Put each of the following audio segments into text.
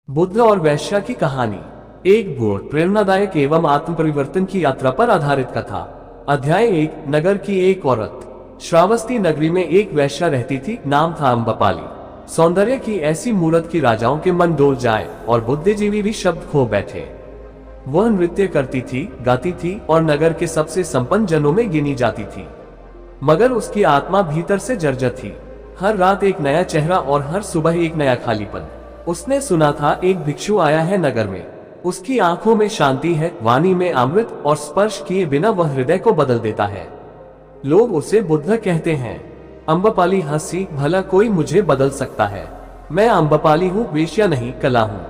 बुद्ध और वैश्या की कहानी। एक गूढ़ प्रेरणादायक एवं आत्म परिवर्तन की यात्रा पर आधारित कथा। अध्याय 1। नगर की एक औरत। श्रावस्ती नगरी में एक वैश्या रहती थी, नाम था अम्बपाली। सौंदर्य की ऐसी मूरत की राजाओं के मन डोल जाए और बुद्धिजीवी भी शब्द खो बैठे। वह नृत्य करती थी, गाती थी और नगर के सबसे संपन्न जनों में गिनी जाती थी। मगर उसकी आत्मा भीतर से जर्जर थी। हर रात एक नया चेहरा और हर सुबह एक नया खालीपन। उसने सुना था एक भिक्षु आया है नगर में। उसकी आंखों में शांति है, वाणी में अमृत और स्पर्श किए बिना वह हृदय को बदल देता है। लोग उसे बुद्ध कहते हैं। अम्बपाली हंसी, भला कोई मुझे बदल सकता है। मैं अम्बपाली हूँ, वेश्या नहीं, कला हूँ।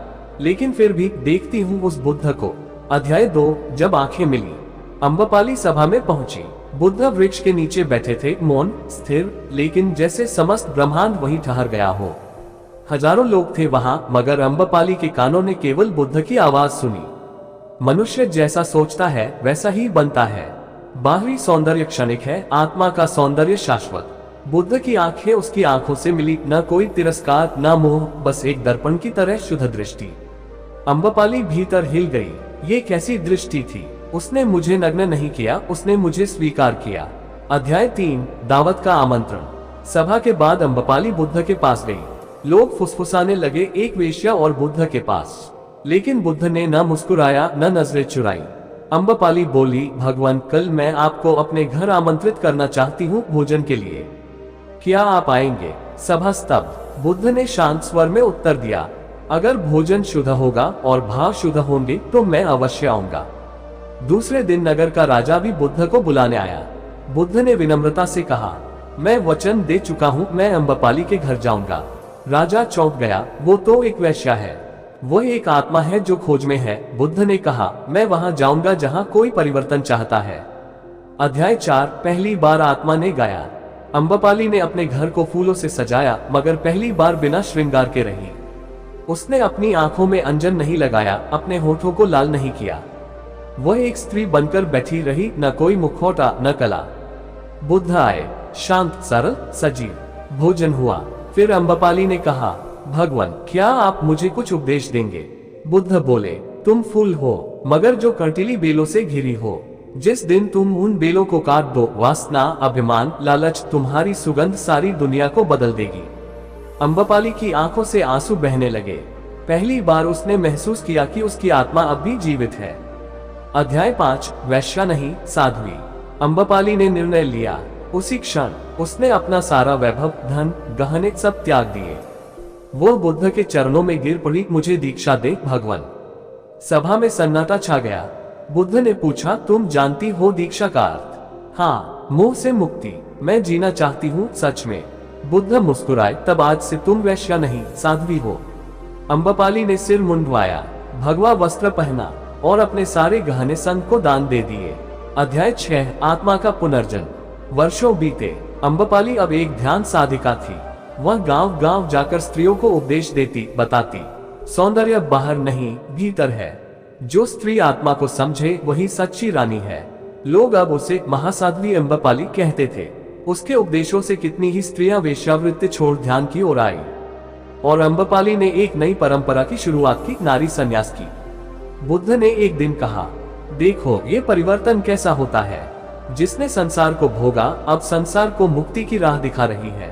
लेकिन फिर भी देखती हूँ उस बुद्ध को। अध्याय 2। जब आंखें मिली। अम्बपाली सभा में पहुंची। बुद्ध वृक्ष के नीचे बैठे थे, मौन, स्थिर, लेकिन जैसे समस्त ब्रह्मांड वहीं ठहर गया हो। हजारों लोग थे वहां, मगर अम्बपाली के कानों ने केवल बुद्ध की आवाज सुनी। मनुष्य जैसा सोचता है वैसा ही बनता है। बाहरी सौंदर्य क्षणिक है, आत्मा का सौंदर्य शाश्वत। बुद्ध की आंखें उसकी आंखों से मिली, न कोई तिरस्कार न मोह, बस एक दर्पण की तरह शुद्ध दृष्टि। अम्बपाली भीतर हिल गई। ये कैसी दृष्टि थी? उसने मुझे नग्न नहीं किया, उसने मुझे स्वीकार किया। अध्याय 3। दावत का आमंत्रण। सभा के बाद अम्बपाली बुद्ध के पास गई। लोग फुसफुसाने लगे, एक वेश्या और बुद्ध के पास। लेकिन बुद्ध ने न मुस्कुराया न नजरें चुराई। अम्बपाली बोली, भगवान, कल मैं आपको अपने घर आमंत्रित करना चाहती हूँ भोजन के लिए। क्या आप आएंगे? सभा स्तब्ध। बुद्ध ने शांत स्वर में उत्तर दिया, अगर भोजन शुद्ध होगा और भाव शुद्ध होंगे तो मैं अवश्य आऊंगा। दूसरे दिन नगर का राजा भी बुद्ध को बुलाने आया। बुद्ध ने विनम्रता से कहा, मैं वचन दे चुका हूँ, मैं अम्बपाली के घर जाऊंगा। राजा चौंक गया, वो तो एक वैश्या है। वह एक आत्मा है जो खोज में है। बुद्ध ने कहा, मैं वहां जाऊंगा जहां कोई परिवर्तन चाहता है। अध्याय 4। पहली बार आत्मा ने गाया। अम्बपाली ने अपने घर को फूलों से सजाया, मगर पहली बार बिना श्रृंगार के रही। उसने अपनी आंखों में अंजन नहीं लगाया, अपने होठों को लाल नहीं किया। वह एक स्त्री बनकर बैठी रही, न कोई मुखौटा न कला। बुद्ध आए, शांत, सरल, सजीव। भोजन हुआ। फिर अम्बपाली ने कहा, भगवान, क्या आप मुझे कुछ उपदेश देंगे? बुद्ध बोले, तुम फूल हो, मगर जो कंटीली बेलों से घिरी हो। जिस दिन तुम उन बेलों को काट दो, वासना, अभिमान, लालच, तुम्हारी सुगंध सारी दुनिया को बदल देगी। अम्बपाली की आंखों से आंसू बहने लगे। पहली बार उसने महसूस किया कि उसकी आत्मा अब भी जीवित है। अध्याय 5। वैश्या नहीं, साध्वी। अम्बपाली ने निर्णय लिया। उसी क्षण उसने अपना सारा वैभव, धन, गहने सब त्याग दिए। वो बुद्ध के चरणों में गिर पड़ी, मुझे दीक्षा दे भगवान। सभा में सन्नाटा छा गया। बुद्ध ने पूछा, तुम जानती हो दीक्षा का अर्थ? हाँ, मोह से मुक्ति। मैं जीना चाहती हूँ सच में। बुद्ध मुस्कुराए, तब आज से तुम वैश्या नहीं, साध्वी हो। अम्बपाली ने सिर मुंडवाया, भगवा वस्त्र पहना और अपने सारे गहने संत को दान दे दिए। अध्याय 6। आत्मा का पुनर्जन्म। वर्षों बीते। अम्बपाली अब एक ध्यान साधिका थी। वह गांव गांव जाकर स्त्रियों को उपदेश देती, बताती, सौंदर्य बाहर नहीं, भीतर है। जो स्त्री आत्मा को समझे वही सच्ची रानी है। लोग अब उसे महासाध्वी अम्बपाली कहते थे। उसके उपदेशों से कितनी ही स्त्रियां वेश्यावृत्ति छोड़ ध्यान की ओर आई। और अम्बपाली ने एक नई परंपरा की शुरुआत की, नारी संन्यास की। बुद्ध ने एक दिन कहा, देखो ये परिवर्तन कैसा होता है। जिसने संसार को भोगा, अब संसार को मुक्ति की राह दिखा रही है।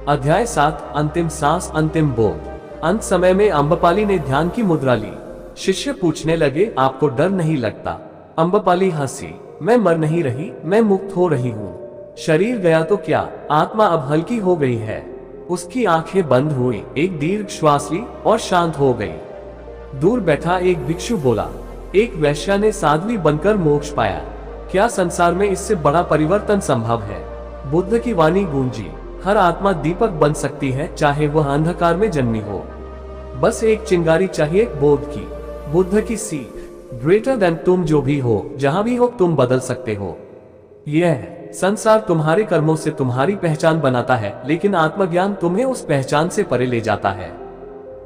अध्याय 7। अंतिम सांस, अंतिम बोध। अंत समय में अम्बपाली ने ध्यान की मुद्रा ली। शिष्य पूछने लगे, आपको डर नहीं लगता? अम्बपाली हंसी, मैं मर नहीं रही, मैं मुक्त हो रही हूँ। शरीर गया तो क्या, आत्मा अब हल्की हो गई है। उसकी आंखें बंद हुई, एक दीर्घ श्वास ली और शांत हो गई। दूर बैठा एक भिक्षु बोला, एक वैश्या ने साध्वी बनकर मोक्ष पाया। क्या संसार में इससे बड़ा परिवर्तन संभव है? बुद्ध की वाणी गूंजी, हर आत्मा दीपक बन सकती है, चाहे वह अंधकार में जन्मी हो। बस एक चिंगारी चाहिए, बोध की। बुद्ध की सीख, ग्रेटर देन तुम जो भी हो, जहां भी हो, तुम बदल सकते हो। यह संसार तुम्हारे कर्मों से तुम्हारी पहचान बनाता है, लेकिन आत्मज्ञान तुम्हें उस पहचान से परे ले जाता है।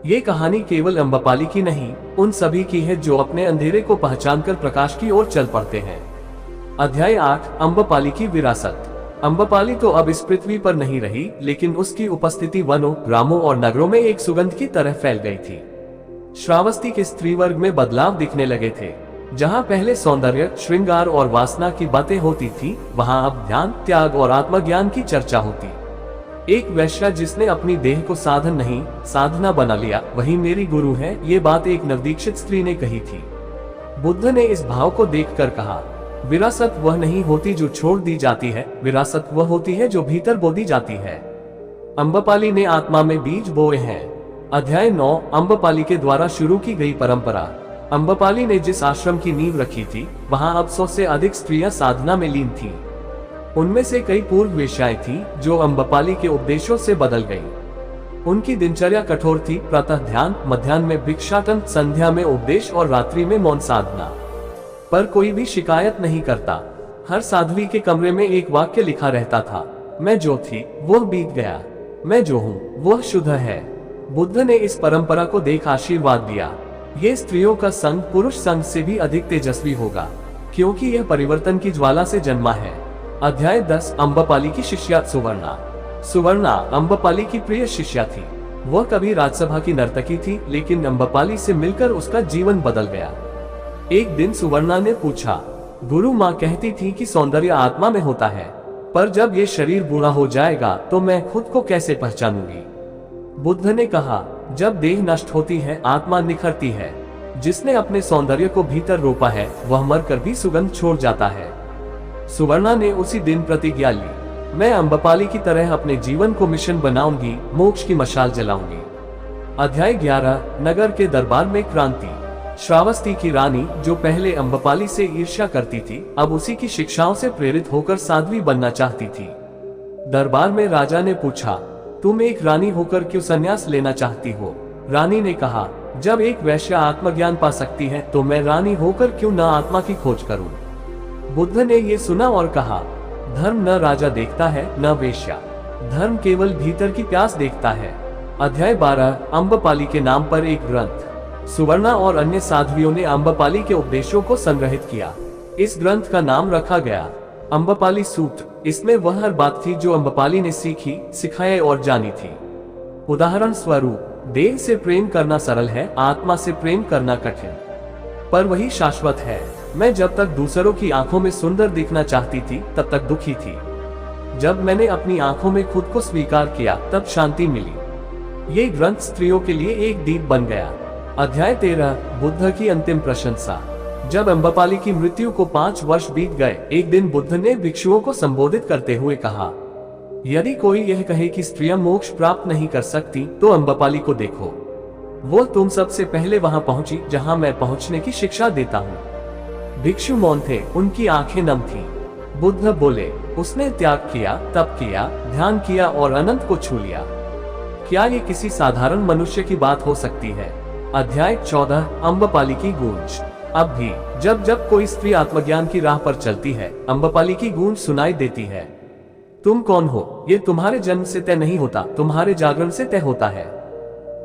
ये कहानी केवल अम्बपाली की नहीं, उन सभी की है जो अपने अंधेरे को पहचान कर प्रकाश की ओर चल पड़ते हैं। अध्याय 8। अम्बपाली की विरासत। अम्बपाली तो अब इस पृथ्वी पर नहीं रही, लेकिन उसकी उपस्थिति वनों, ग्रामों और नगरों में एक सुगंध की तरह फैल गई थी। श्रावस्ती के स्त्री वर्ग में बदलाव दिखने लगे थे। जहां पहले सौंदर्य, श्रृंगार और वासना की बातें होती थी, वहां अब ध्यान, त्याग और आत्मज्ञान की चर्चा होती। एक वैश्या जिसने अपनी देह को साधन नहीं, साधना बना लिया, वही मेरी गुरु है, ये बात एक नवदीक्षित स्त्री ने कही थी। बुद्ध ने इस भाव को देखकर कहा, विरासत वह नहीं होती जो छोड़ दी जाती है, विरासत वह होती है जो भीतर बो दी जाती है। अम्बपाली ने आत्मा में बीज बोए हैं। अध्याय 9। अम्बपाली के द्वारा शुरू की गई परंपरा। अम्बपाली ने जिस आश्रम की नींव रखी थी, वहां अब 100 से अधिक स्त्रियां साधना में लीन थीं। उनमें से कई पूर्व वेश्याएं थीं, जो अम्बपाली के उपदेशों से बदल गईं। उनकी दिनचर्या कठोर थी, प्रातः ध्यान, मध्याह्न में भिक्षाटन, संध्या में उपदेश और रात्रि में मौन साधना। पर कोई भी शिकायत नहीं करता। हर साध्वी के कमरे में एक वाक्य लिखा रहता था, मैं जो थी वह बीत गया, मैं जो हूँ वह शुद्ध है। बुद्ध ने इस परंपरा को देख आशीर्वाद दिया। ये स्त्रियों का संग पुरुष संग से भी अधिक तेजस्वी होगा, क्योंकि यह परिवर्तन की ज्वाला से जन्मा है। अध्याय 10। अम्बपाली की शिष्या सुवर्णा। सुवर्णा अम्बपाली की प्रिय शिष्या थी। वह कभी राजसभा की नर्तकी थी, लेकिन अम्बपाली से मिलकर उसका जीवन बदल गया। एक दिन सुवर्णा ने पूछा, गुरु माँ कहती थी कि सौंदर्य आत्मा में होता है, पर जब ये शरीर बूढ़ा हो जाएगा तो मैं खुद को कैसे पहचानूंगी? बुद्ध ने कहा, जब देह नष्ट होती है, आत्मा निखरती है। जिसने अपने सौंदर्य को भीतर रोपा है, वह मरकर भी सुगंध छोड़ जाता है। सुवर्णा ने उसी दिन प्रतिज्ञा ली, मैं अम्बपाली की तरह अपने जीवन को मिशन बनाऊंगी, मोक्ष की मशाल जलाऊंगी। अध्याय 11। नगर के दरबार में क्रांति। श्रावस्ती की रानी, जो पहले अम्बपाली से ईर्ष्या करती थी, अब उसी की शिक्षाओं से प्रेरित होकर साध्वी बनना चाहती थी। दरबार में राजा ने पूछा, तुम एक रानी होकर क्यों संन्यास लेना चाहती हो? रानी ने कहा, जब एक वैश्या आत्मज्ञान पा सकती है, तो मैं रानी होकर क्यों न आत्मा की खोज करूं? बुद्ध ने ये सुना और कहा, धर्म न राजा देखता है, न वेश्या। धर्म केवल भीतर की प्यास देखता है। अध्याय 12। अम्बपाली के नाम पर एक ग्रंथ। सुवर्णा और अन्य साध्वियों ने अम्बपाली के उपदेशों को संग्रहित किया। इस ग्रंथ का नाम रखा गया अम्बपाली सूत्र। इसमें वह हर बात थी जो अम्बपाली ने सीखी, सिखाई और जानी थी। उदाहरण स्वरूप, देह से प्रेम करना सरल है, आत्मा से प्रेम करना कठिन, पर वही शाश्वत है। मैं जब तक दूसरों की आंखों में सुंदर दिखना चाहती थी, तब तक दुखी थी। जब मैंने अपनी आंखों में खुद को स्वीकार किया, तब शांति मिली। ये ग्रंथ स्त्रियों के लिए एक दीप बन गया। अध्याय 13। बुद्ध की अंतिम प्रशंसा। जब अम्बपाली की मृत्यु को 5 वर्ष बीत गए, एक दिन बुद्ध ने भिक्षुओं को संबोधित करते हुए कहा, यदि कोई यह कहे कि स्त्रियां मोक्ष प्राप्त नहीं कर सकती, तो अम्बपाली को देखो। वो तुम सबसे पहले वहां पहुंची जहां मैं पहुंचने की शिक्षा देता हूं। भिक्षु मौन थे, उनकी आंखें नम थीं। बुद्ध बोले, उसने त्याग किया, तप किया, ध्यान किया और अनंत को छू लिया। क्या ये किसी साधारण मनुष्य की बात हो सकती है? अध्याय 14। अम्बपाली की गूंज। अब भी जब जब कोई स्त्री आत्मज्ञान की राह पर चलती है, अम्बपाली की गूंज सुनाई देती है। तुम कौन हो? ये तुम्हारे जन्म से तय नहीं होता, तुम्हारे जागरण से तय होता है।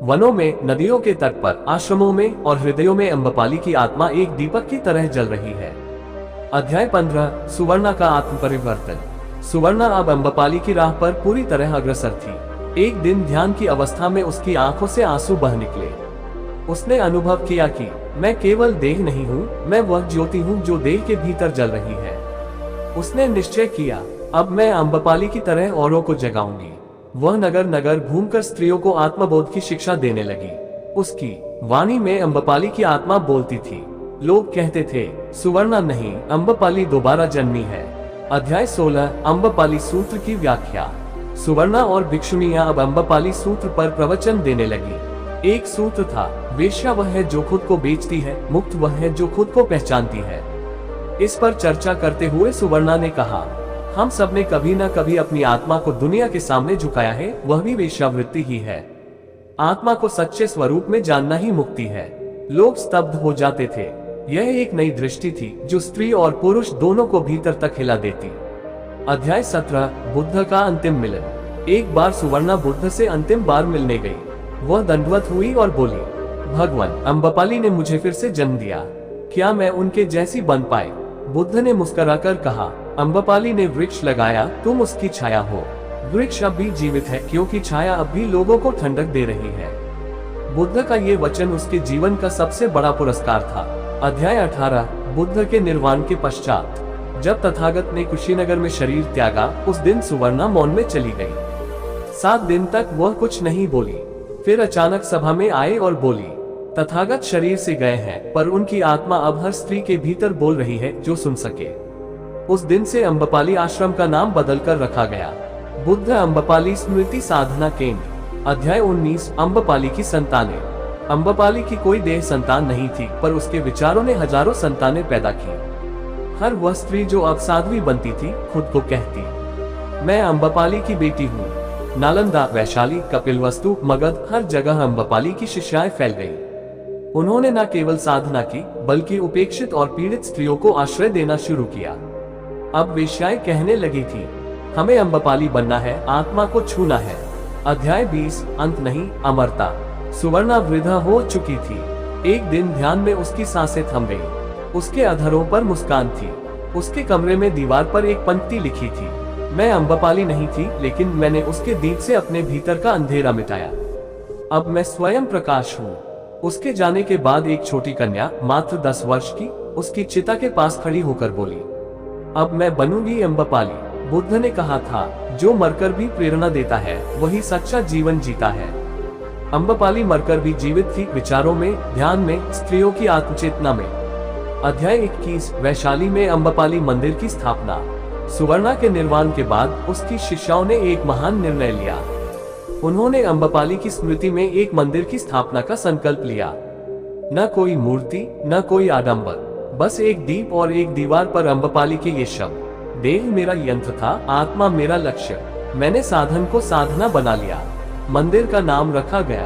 वनों में, नदियों के तट पर, आश्रमों में और हृदयों में अम्बपाली की आत्मा एक दीपक की तरह जल रही है। अध्याय 15। सुवर्णा का आत्म परिवर्तन। सुवर्णा अब अम्बपाली की राह पर पूरी तरह अग्रसर थी। एक दिन ध्यान की अवस्था में उसकी आंखों से आंसू बह निकले। उसने अनुभव किया कि मैं केवल देह नहीं हूँ, मैं वह ज्योति हूँ जो देह के भीतर जल रही है। उसने निश्चय किया, अब मैं अम्बपाली की तरह औरों को जगाऊंगी। वह नगर नगर घूमकर स्त्रियों को आत्मबोध की शिक्षा देने लगी। उसकी वाणी में अम्बपाली की आत्मा बोलती थी। लोग कहते थे, सुवर्णा नहीं, अम्बपाली दोबारा जन्मी है। अध्याय 16। अम्बपाली सूत्र की व्याख्या। सुवर्णा और भिक्षुणियां अब अम्बपाली सूत्र पर प्रवचन देने लगी। एक सूत्र था, वेश्या वह है जो खुद को बेचती है, मुक्त वह है जो खुद को पहचानती है। इस पर चर्चा करते हुए सुवर्णा ने कहा, हम सब ने कभी न कभी अपनी आत्मा को दुनिया के सामने झुकाया है, वह भी वेश्यावृत्ति ही है। आत्मा को सच्चे स्वरूप में जानना ही मुक्ति है। लोग स्तब्ध हो जाते थे। यह एक नई दृष्टि थी जो स्त्री और पुरुष दोनों को भीतर तक हिला देती। अध्याय 17। बुद्ध का अंतिम मिलन। एक बार सुवर्णा बुद्ध से अंतिम बार मिलने गई। वह दंडवत हुई और बोली, भगवान, अम्बपाली ने मुझे फिर से जन्म दिया, क्या मैं उनके जैसी बन पाए? बुद्ध ने मुस्कुराकर कहा, अम्बपाली ने वृक्ष लगाया, तुम उसकी छाया हो। वृक्ष अब भी जीवित है, क्योंकि छाया अब भी लोगों को ठंडक दे रही है। बुद्ध का ये वचन उसके जीवन का सबसे बड़ा पुरस्कार था। अध्याय 18 बुद्ध के निर्वाण के पश्चात। जब तथागत ने कुशीनगर में शरीर त्यागा, उस दिन सुवर्णा मौन में चली गई। 7 दिन तक वह कुछ नहीं बोली। फिर अचानक सभा में आए और बोली, तथागत शरीर से गए हैं, पर उनकी आत्मा अब हर स्त्री के भीतर बोल रही है जो सुन सके। उस दिन से अम्बपाली आश्रम का नाम बदलकर रखा गया। बुद्ध अम्बपाली स्मृति साधना केंद्र। अध्याय 19 अम्बपाली की संतानें। अम्बपाली की कोई देह संतान नहीं थी, पर उसके विचारों ने हजारों संतानें पैदा की। हर वह स्त्री जो अब साध्वी बनती थी, खुद को कहती, मैं अम्बपाली की बेटी हूँ। नालंदा, वैशाली, कपिलवस्तु, मगध, हर जगह अम्बपाली की शिष्याएं फैल गईं। उन्होंने न केवल साधना की, बल्कि उपेक्षित और पीड़ित स्त्रियों को आश्रय देना शुरू किया। अब वेश्याएं कहने लगी थी, हमें अम्बपाली बनना है, आत्मा को छूना है। अध्याय 20 अंत नहीं, अमरता। सुवर्णा वृद्धा हो चुकी थी। एक दिन ध्यान में उसकी सांसें थम गईं। उसके अधरों पर मुस्कान थी। उसके कमरे में दीवार पर एक पंक्ति लिखी थी, मैं अम्बपाली नहीं थी, लेकिन मैंने उसके दीप से अपने भीतर का अंधेरा मिटाया। अब मैं स्वयं प्रकाश हूँ। उसके जाने के बाद एक छोटी कन्या, मात्र 10 वर्ष की, उसकी चिता के पास खड़ी होकर बोली, अब मैं बनूंगी अम्बपाली। बुद्ध ने कहा था, जो मरकर भी प्रेरणा देता है, वही सच्चा जीवन जीता है। अम्बपाली मरकर भी जीवित थी, विचारों में, ध्यान में, स्त्रियों की आत्मचेतना में। अध्याय 21 वैशाली में अम्बपाली मंदिर की स्थापना। सुवर्णा के निर्वाण के बाद उसकी शिष्याओं ने एक महान निर्णय लिया। उन्होंने अम्बपाली की स्मृति में एक मंदिर की स्थापना का संकल्प लिया। न कोई मूर्ति, न कोई आडंबर, बस एक दीप और एक दीवार पर अम्बपाली के ये शब्द, देह मेरा यंत्र था, आत्मा मेरा लक्ष्य। मैंने साधन को साधना बना लिया। मंदिर का नाम रखा गया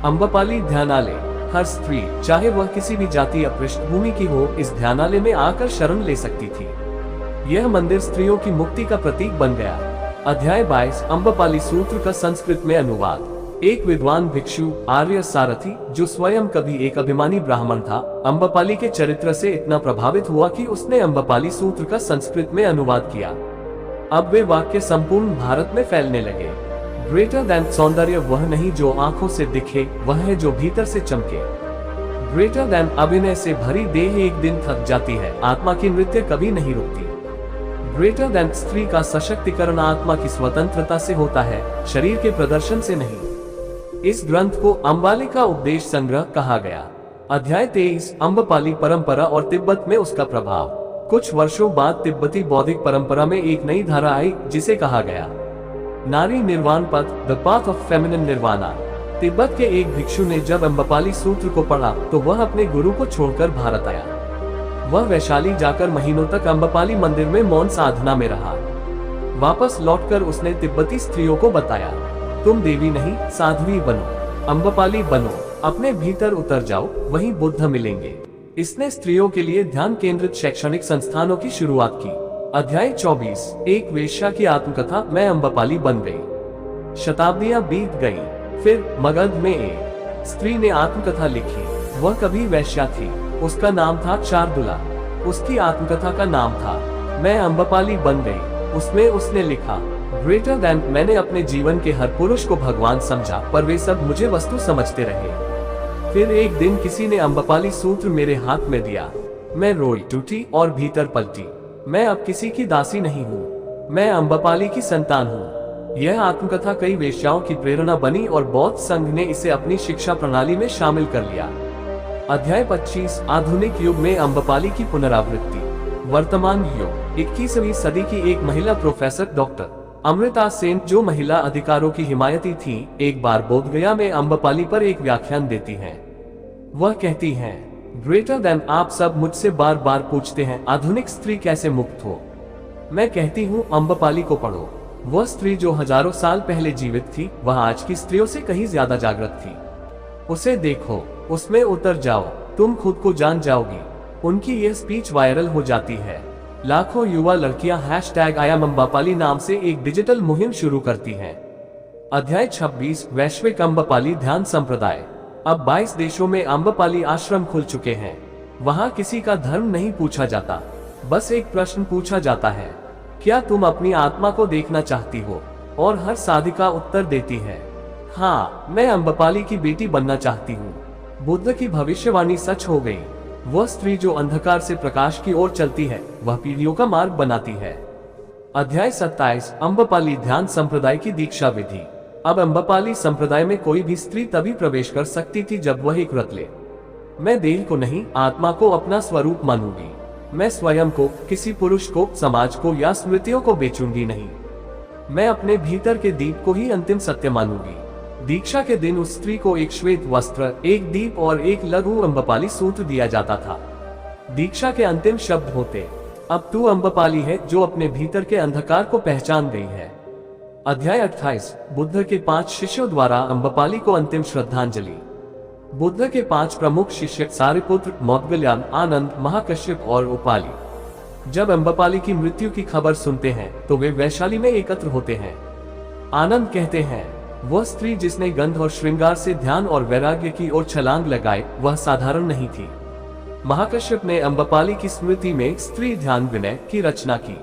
अम्बपाली ध्यानालय। हर स्त्री, चाहे वह किसी भी जाति या पृष्ठभूमि की हो, इस ध्यानालय में आकर शरण ले सकती थी। यह मंदिर स्त्रियों की मुक्ति का प्रतीक बन गया। अध्याय 22 अम्बपाली सूत्र का संस्कृत में अनुवाद। एक विद्वान भिक्षु, आर्य सारथी, जो स्वयं कभी एक अभिमानी ब्राह्मण था, अम्बपाली के चरित्र से इतना प्रभावित हुआ कि उसने अम्बपाली सूत्र का संस्कृत में अनुवाद किया। अब वे वाक्य संपूर्ण भारत में फैलने लगे। ग्रेटर दैन सौंदर्य वह नहीं जो आंखों से दिखे, वह है जो भीतर से चमके। ग्रेटर दैन अभिनय से भरी देह एक दिन थक जाती है, आत्मा की नृत्य कभी नहीं रुकती। ग्रेटर दैन स्त्री का सशक्तिकरण आत्मा की स्वतंत्रता से होता है, शरीर के प्रदर्शन से नहीं। इस ग्रंथ को अम्बाली का उपदेश संग्रह कहा गया। अध्याय 23 अम्बपाली परंपरा और तिब्बत में उसका प्रभाव। कुछ वर्षों बाद तिब्बती बौद्धिक परंपरा में एक नई धारा आई, जिसे कहा गया नारी निर्वाण पथ, the path of feminine nirvana. Tibet के एक भिक्षु ने जब अम्बपाली सूत्र को पढ़ा, तो वह अपने गुरु को छोड़कर भारत आया। वह वैशाली जाकर महीनों तक अम्बपाली मंदिर में मौन साधना में रहा। वापस लौटकर उसने तिब्बती स्त्रियों को बताया, तुम देवी नहीं, साध्वी बनो, अम्बपाली बनो, अपने भीतर उतर जाओ, वहीं बुद्ध मिलेंगे। इसने स्त्रियों के लिए ध्यान केंद्रित शैक्षणिक संस्थानों की शुरुआत की। अध्याय 24 एक वेश्या की आत्मकथा, मैं अम्बपाली बन गई। शताब्दियां बीत गईं। फिर मगध में एक स्त्री ने आत्मकथा लिखी। वह कभी वेश्या थी। उसका नाम था शार्दुला। उसकी आत्मकथा का नाम था, मैं अम्बपाली बन गई। उसमें उसने लिखा, ग्रेटर दैन, मैंने अपने जीवन के हर पुरुष को भगवान समझा, पर वे सब मुझे वस्तु समझते रहे। फिर एक दिन किसी ने अम्बपाली सूत्र मेरे हाथ में दिया। मैं रोई, टूटी और भीतर पलटी। मैं अब किसी की दासी नहीं हूँ, मैं अम्बपाली की संतान हूँ। यह आत्मकथा कई वेश्याओं की प्रेरणा बनी और बौद्ध संघ ने इसे अपनी शिक्षा प्रणाली में शामिल कर लिया। अध्याय 25 आधुनिक युग में अम्बपाली की पुनरावृत्ति। वर्तमान युग 21वीं सदी की एक महिला प्रोफेसर डॉक्टर अमृता सेन, जो महिला अधिकारों की हिमायती थी, एक बार बोधगया में अम्बपाली पर एक व्याख्यान देती हैं। वह कहती हैं, ग्रेटर दैन, आप सब मुझसे बार बार पूछते हैं, आधुनिक स्त्री कैसे मुक्त हो। मैं कहती हूँ, अम्बपाली को पढ़ो। वह स्त्री जो हजारों साल पहले जीवित थी, वह आज की स्त्रियों से कहीं ज्यादा जागृत थी। उसे देखो, उसमें उतर जाओ, तुम खुद को जान जाओगी। उनकी यह स्पीच वायरल हो जाती है। लाखों युवा लड़कियां #I am अम्बपाली नाम से एक डिजिटल मुहिम शुरू करती हैं। अध्याय 26 वैश्विक अम्बपाली ध्यान संप्रदाय। अब 22 देशों में अम्बपाली आश्रम खुल चुके हैं। वहां किसी का धर्म नहीं पूछा जाता, बस एक प्रश्न पूछा जाता है, क्या तुम अपनी आत्मा को देखना चाहती हो? और हर साधिका उत्तर देती है, हाँ, मैं अम्बपाली की बेटी बनना चाहती हूँ। बुद्ध की भविष्यवाणी सच हो गई। वह स्त्री जो अंधकार से प्रकाश की ओर चलती है, वह पीढ़ियों का मार्ग बनाती है। अध्याय 27 अम्बपाली ध्यान संप्रदाय की दीक्षा विधि। अब अम्बपाली संप्रदाय में कोई भी स्त्री तभी प्रवेश कर सकती थी जब वह एक व्रत ले। मैं देह को नहीं, आत्मा को अपना स्वरूप मानूंगी। मैं स्वयं को, किसी पुरुष को, समाज को या स्मृतियों को बेचूंगी नहीं। मैं अपने भीतर के दीप को ही अंतिम सत्य मानूंगी। दीक्षा के दिन उस स्त्री को एक श्वेत वस्त्र, एक दीप और एक लघु अम्बपाली सूत्र दिया जाता था। दीक्षा के अंतिम शब्द होते, अब तू अम्बपाली है जो अपने भीतर के अंधकार को पहचान गई है। अध्याय 28 बुद्ध के 5 शिष्यों द्वारा अम्बपाली को अंतिम श्रद्धांजलि। बुद्ध के 5 प्रमुख शिष्य सारिपुत्र, मौदगल्यान, आनंद, महाकश्यप और उपाली जब अम्बपाली की मृत्यु की खबर सुनते हैं तो वे वैशाली में एकत्र होते हैं। आनंद कहते हैं, वह स्त्री जिसने गंध और श्रृंगार से ध्यान और वैराग्य की ओर छलांग लगाई, वह साधारण नहीं थी। महाकश्यप ने अम्बपाली की स्मृति में स्त्री ध्यान विनय की रचना की।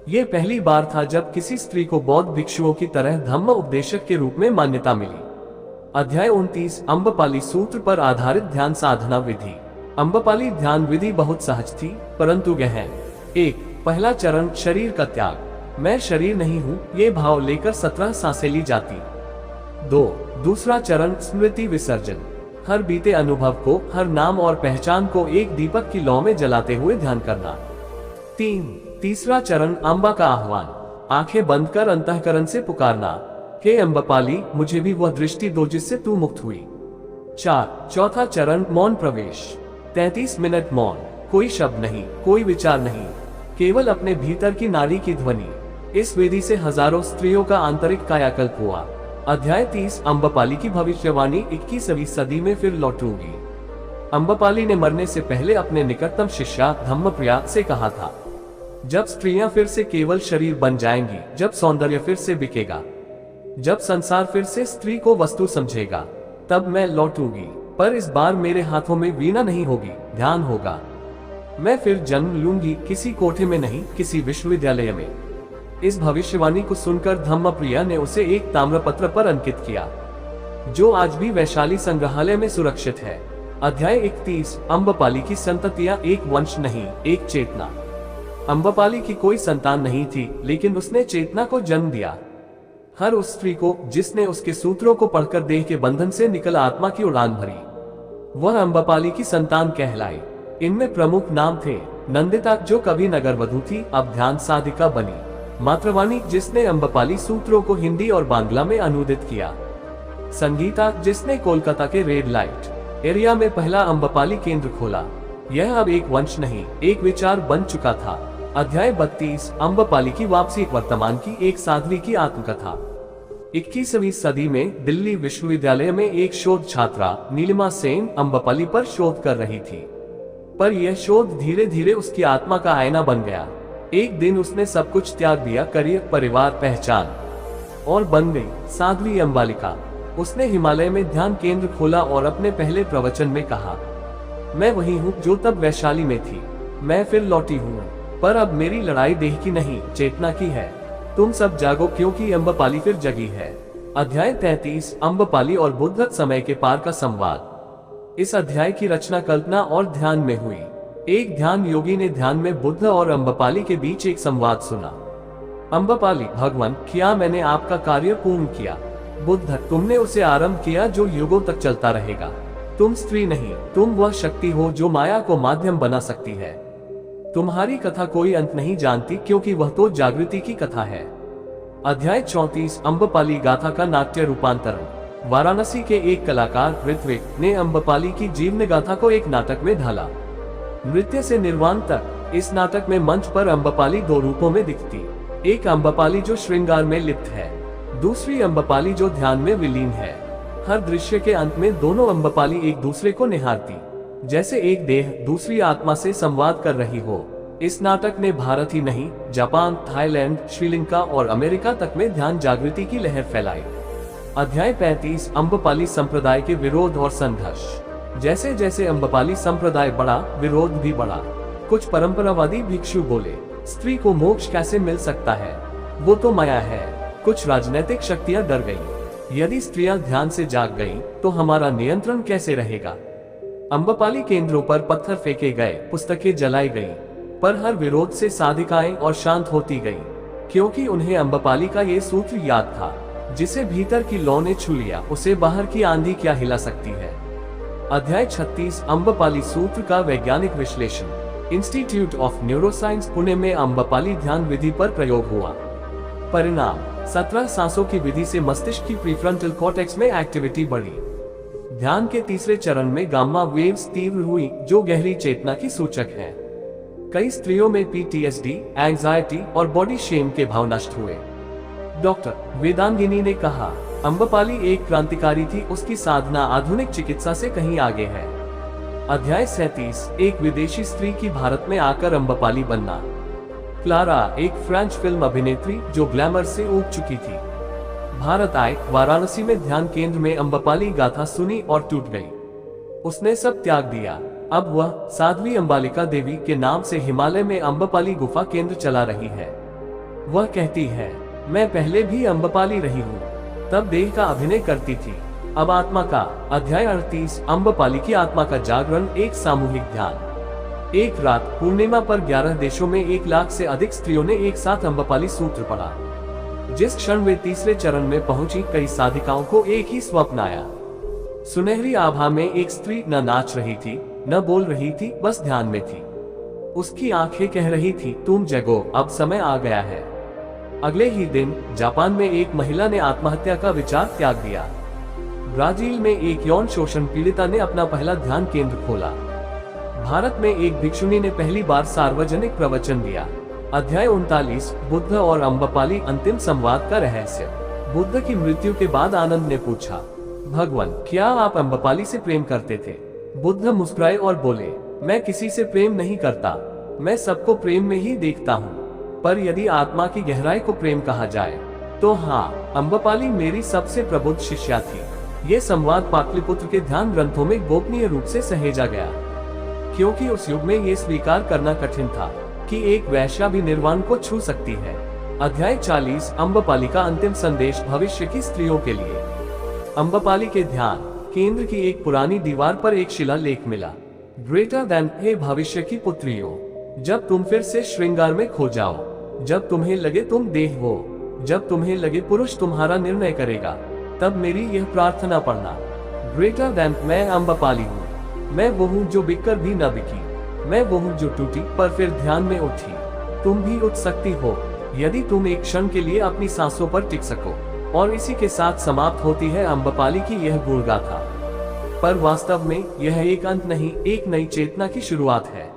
ये पहली बार था जब किसी स्त्री को बौद्ध भिक्षुओं की तरह धम्म उपदेशक के रूप में मान्यता मिली। अध्याय 29 अम्बपाली सूत्र पर आधारित ध्यान साधना विधि। अम्बपाली ध्यान विधि बहुत सहज थी परंतु गहन। 1 पहला चरण शरीर का त्याग। मैं शरीर नहीं हूँ, ये भाव लेकर 17 सांसें ली जाती। 2 दूसरा चरण स्मृति विसर्जन। हर बीते अनुभव को, हर नाम और पहचान को एक दीपक की लौ में जलाते हुए ध्यान करना। 3 तीसरा चरण अम्बा का आह्वान। आंखें बंद कर अंतःकरण से पुकारना, हे अम्बपाली, मुझे भी वह दृष्टि दो जिससे तू मुक्त हुई। 4 चौथा चरण मौन प्रवेश। 33 मिनट मौन, कोई शब्द नहीं, कोई विचार नहीं, केवल अपने भीतर की नारी की ध्वनि। इस विधि से हजारों स्त्रियों का आंतरिक कायाकल्प हुआ। अध्याय 30 अम्बपाली की भविष्यवाणी। 21वीं सदी में फिर लौटूंगी। अम्बपाली ने मरने से पहले अपने निकटतम शिष्या धम्मप्रिया से कहा था, जब स्त्रियां फिर से केवल शरीर बन जाएंगी, जब सौंदर्य फिर से बिकेगा, जब संसार फिर से स्त्री को वस्तु समझेगा, तब मैं लौटूंगी। पर इस बार मेरे हाथों में वीणा नहीं होगी, ध्यान होगा। मैं फिर जन्म लूंगी, किसी कोठे में नहीं, किसी विश्वविद्यालय में। इस भविष्यवाणी को सुनकर धम्मप्रिया ने उसे एक ताम्रपत्र पर अंकित किया, जो आज भी वैशाली संग्रहालय में सुरक्षित है। अध्याय 31 अम्बपाली की संततियां। एक वंश नहीं, एक चेतना। अम्बपाली की कोई संतान नहीं थी, लेकिन उसने चेतना को जन्म दिया। हर उस स्त्री को जिसने उसके सूत्रों को पढ़कर देह के बंधन से निकल आत्मा की उड़ान भरी, वह अम्बपाली की संतान कहलाई। इनमें प्रमुख नाम थे नंदिता, जो कभी नगरवधू थी, अब ध्यान साधिका बनी। मातृवाणी, जिसने अम्बपाली सूत्रों को हिंदी और बांग्ला में अनुदित किया। संगीता, जिसने कोलकाता के रेड लाइट एरिया में पहला अम्बपाली केंद्र खोला। यह अब एक वंश नहीं, एक विचार बन चुका था। अध्याय 32 अम्बपाली की वापसी। वर्तमान की एक साध्वी की आत्मकथा। 21वीं सदी में दिल्ली विश्वविद्यालय में एक शोध छात्रा नीलिमा सेन अम्बपाली पर शोध कर रही थी, पर यह शोध धीरे धीरे उसकी आत्मा का आईना बन गया। एक दिन उसने सब कुछ त्याग दिया, करियर, परिवार, पहचान, और बन गई साध्वी अम्बालिका। उसने हिमालय में ध्यान केंद्र खोला और अपने पहले प्रवचन में कहा, मैं वही हूँ जो तब वैशाली में थी। मैं फिर लौटी हूँ, पर अब मेरी लड़ाई देह की नहीं, चेतना की है। तुम सब जागो, क्योंकि अम्बपाली फिर जगी है। अध्याय 33 अम्बपाली और बुद्ध समय के पार का संवाद। इस अध्याय की रचना कल्पना और ध्यान में हुई। एक ध्यान योगी ने ध्यान में बुद्ध और अम्बपाली के बीच एक संवाद सुना। अम्बपाली, भगवान, क्या मैंने आपका कार्य पूर्ण किया? बुद्ध, तुमने उसे आरंभ किया जो युगों तक चलता रहेगा। तुम स्त्री नहीं, तुम वह शक्ति हो जो माया को माध्यम बना सकती है। तुम्हारी कथा कोई अंत नहीं जानती, क्योंकि वह तो जागृति की कथा है। अध्याय 34 अम्बपाली गाथा का नाट्य रूपांतरण। वाराणसी के एक कलाकार ऋत्विक ने अम्बपाली की जीवन गाथा को एक नाटक में ढाला। नृत्य से निर्वाण तक। इस नाटक में मंच पर अम्बपाली 2 रूपों में दिखती। एक अम्बपाली जो श्रृंगार में लिप्त है, दूसरी अम्बपाली जो ध्यान में विलीन है। हर दृश्य के अंत में दोनों अम्बपाली एक दूसरे को निहारती, जैसे एक देह दूसरी आत्मा से संवाद कर रही हो। इस नाटक ने भारत ही नहीं, जापान, थाईलैंड, श्रीलंका और अमेरिका तक में ध्यान जागृति की लहर फैलाई। अध्याय 35 अम्बपाली संप्रदाय के विरोध और संघर्ष। जैसे जैसे अम्बपाली संप्रदाय बढ़ा, विरोध भी बढ़ा। कुछ परंपरावादी भिक्षु बोले, स्त्री को मोक्ष कैसे मिल सकता है, वो तो माया है। कुछ राजनीतिक शक्तियां डर गईं। यदि स्त्रियां ध्यान से जाग गईं, तो हमारा नियंत्रण कैसे रहेगा? अम्रपाली केंद्रों पर पत्थर फेंके गए, पुस्तकें जलाई गईं, पर हर विरोध से साधिकाएं और शांत होती गईं, क्योंकि उन्हें अम्रपाली का ये सूत्र याद था, जिसे भीतर की लौ ने छू लिया, उसे बाहर की आंधी क्या हिला सकती है। अध्याय 36 अम्रपाली सूत्र का वैज्ञानिक विश्लेषण। इंस्टीट्यूट ऑफ न्यूरोसाइंस पुणे में अम्रपाली ध्यान विधि पर प्रयोग हुआ। परिणाम 17 सांसों की विधि से मस्तिष्क की प्रीफ्रंटल कॉर्टेक्स में एक्टिविटी बढ़ी। ध्यान के तीसरे चरण में गामा वेव्स तीव्र हुई, जो गहरी चेतना की सूचक है। कई स्त्रियों में PTSD, एंजाइटी और बॉडी शेम के भाव नष्ट हुए। डॉक्टर वेदांगिनी ने कहा, अम्रपाली एक क्रांतिकारी थी, उसकी साधना आधुनिक चिकित्सा से कहीं आगे है। अध्याय 37 एक विदेशी स्त्री की भारत में आकर अम्रपाली बनना। क्लारा एक फ्रेंच फिल्म अभिनेत्री जो ग्लैमर से ऊब चुकी थी, भारत आए, वाराणसी में ध्यान केंद्र में अम्रपाली गाथा सुनी और टूट गई। उसने सब त्याग दिया। अब वह साध्वी अम्बालिका देवी के नाम से हिमालय में अम्रपाली गुफा केंद्र चला रही है। वह कहती है, मैं पहले भी अम्रपाली रही हूँ, तब देह का अभिनय करती थी, अब आत्मा का। अध्याय 38 अम्रपाली की आत्मा का जागरण, एक सामूहिक ध्यान। एक रात पूर्णिमा पर 11 देशों में 1 लाख से अधिक स्त्रियों ने एक साथ अम्रपाली सूत्र पढ़ा। जिस क्षण वे तीसरे चरण में पहुंची, कई साधिकाओं को एक ही स्वप्न आया। सुनहरी आभा में एक स्त्री न नाच रही थी, न बोल रही थी, बस ध्यान में थी। उसकी आंखें कह रही थी, तुम जगो, अब समय आ गया है। अगले ही दिन जापान में एक महिला ने आत्महत्या का विचार त्याग दिया। ब्राजील में एक यौन शोषण पीड़िता ने अपना पहला ध्यान केंद्र खोला। भारत में एक भिक्षुनी ने पहली बार सार्वजनिक प्रवचन दिया। अध्याय 39 बुद्ध और अम्रपाली, अंतिम संवाद का रहस्य। बुद्ध की मृत्यु के बाद आनंद ने पूछा, भगवान, क्या आप अम्रपाली से प्रेम करते थे? बुद्ध मुस्कुराए और बोले, मैं किसी से प्रेम नहीं करता, मैं सबको प्रेम में ही देखता हूँ। पर यदि आत्मा की गहराई को प्रेम कहा जाए, तो हाँ, अम्रपाली मेरी सबसे प्रबुद्ध शिष्या थी। ये संवाद पाटलिपुत्र के ध्यान ग्रंथों में गोपनीय रूप से सहेजा गया, क्योंकि उस युग में ये स्वीकार करना कठिन था कि एक वैश्या भी निर्वाण को छू सकती है। अध्याय 40 अम्रपाली का अंतिम संदेश, भविष्य की स्त्रियों के लिए। अम्रपाली के ध्यान केंद्र की एक पुरानी दीवार पर एक शिलालेख मिला। ग्रेटर देन, हे भविष्य की पुत्रियों, जब तुम फिर से श्रृंगार में खो जाओ, जब तुम्हें लगे तुम देह हो, जब तुम्हें लगे पुरुष तुम्हारा निर्णय करेगा, तब मेरी यह प्रार्थना पढ़ना। ग्रेटर देन, मैं अम्रपाली हूँ, मैं वो हूँ जो बिककर भी न बिकी, मैं वो हूँ जो टूटी पर फिर ध्यान में उठी। तुम भी उठ सकती हो, यदि तुम एक क्षण के लिए अपनी सांसों पर टिक सको। और इसी के साथ समाप्त होती है अम्रपाली की यह गुण गाथा। पर वास्तव में यह एक अंत नहीं, एक नई चेतना की शुरुआत है।